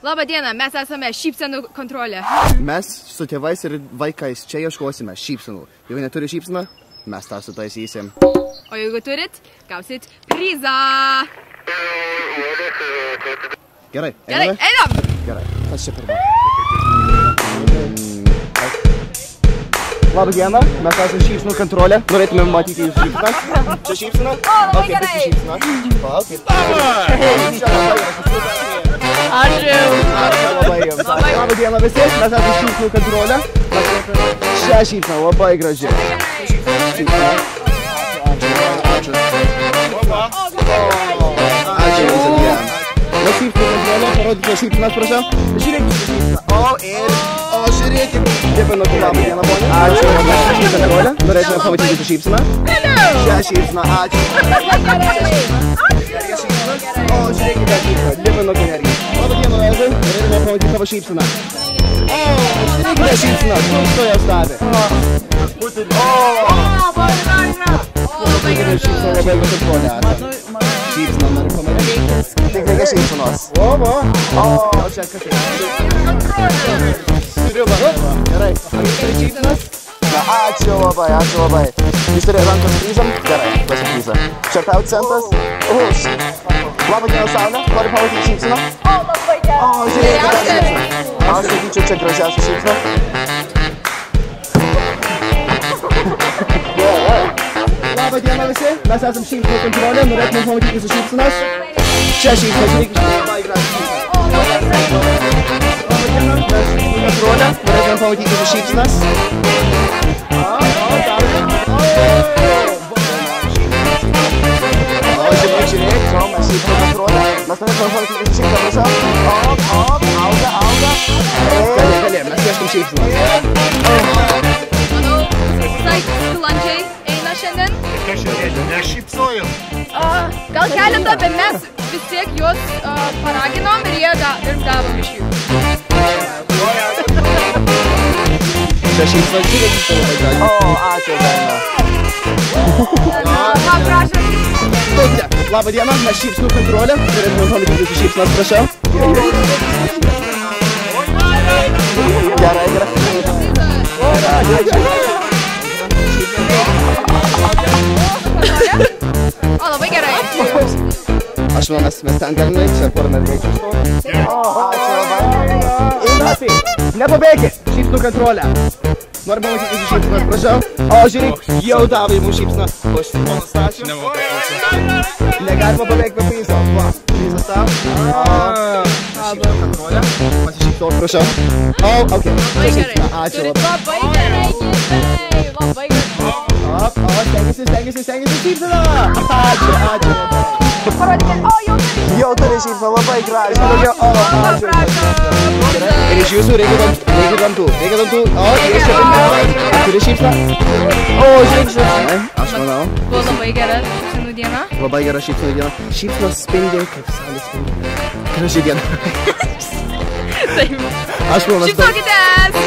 Labą dieną, mes esame šypsenų kontrolė. Mes su tėvais ir vaikais čia ieškosime šypsenų. Jeigu neturi šypseną, mes tą sutaisysim. O jeigu turit, gausit prizą. Gerai, einam. Gerai, kas čia pirma? Labą dieną, mes esame šypsenų kontrolė. Norėtume matyti jūsų šypseną. Čia šypsena? O, labai gerai. Ačiū. Labą dieną visi, mes esame šypsenų kontrolė. Šią šypseną, labai graži. Ačiū visą dieną. Mes šypsenų kontrolė, parodykite šypsenas, prašau. Žiūrėkite šypseną. Žiūrėkime. Dėkui, labą dieną, ponė. Ačiū, mes šypsenų kontrolė. Norėtume pamatyti jūsų šypseną. Šią šypseną, ačiū. O, žiūrėkite šypseną. Dėkui, nergi. Labą dieną, Elzai. Norėtume pamatyti tavo šypseną. O, žiūrėkite šypseną. Stoja stavė. Labai gerai šypseną, labai kontrolė. Šypseną noriu pamatyti. Tik reikia šypsenos. O, čia kas tai. Gerai. Ar jūs turi šypsenas? Ačiū labai. Jūs turi rankos prizam? Gerai, pasipryza. Čertau centas? Labą dieną, Saulė. Noriu pamatyti šypseną? O, labai gerai. O, žiūrėkite šypseną. Aš sakyčiau, čia gražiausia šypsena. Gerai. Labą dieną visi. Mes esam šypsenų kontrolė. Norėtume pamatyti jūsų šypsenas. Čia šypsenas. Žiūrėkite, labai graži šypsena. Kontrolę, norėtume pamatyti jūsų šypsenas. Žiūrėk, mes šypsenų kontrolę. Mes norėtume pamatyti jūsų šypsenas. Auga. Gali, mes ieškom šypsenas. Manau, visai sklandžiai eina šiandien. Kas šiandien, nešypsojau? Gal keletą, bet mes vis tiek juos paraginom ir jie gavom iš jų. Čia šypsenas žiūrėkite labai gražiai. O, ačiū, Daina. Prašom. Labą dieną, mes šypsenų kontrolė. Norėtume pamatyti jūsų šypsenas, prašau. Gerai. O, labai gerai. Aš manau, mes ten galime, čia kur mergaičių stovi. Ačiū labai. Inafi, nepabėkit, šypsenų kontrolę. Noriu pamatyti jūsų šypsenas, prašau. O, žiūrėk, jau davai mūsų šypseną. O, aš ponas Stačiu. Negalima pabėgti be prizo. Va, prizas tau. Šypsenų kontrolę. Pasišypsok, prašau. O, ok. Labai gerai. Ačiū labai. Labai gerai, gyvai. Labai gerai. Stengiasi šypseną. Ačiū. Parodykite, o, jau turi šypseną, labai gražiai. O, ačiū. Ir iš jūsų reikia dantų. O, jūs čia turi šypseną. O, žiūrėk. Aš manau. Buvo labai gera šypsenų diena. Labai gera šypsenų diena. Šypsenos spindi, kaip saulė spindi. Graži diena. Taip. Aš manau. Šypsokitės!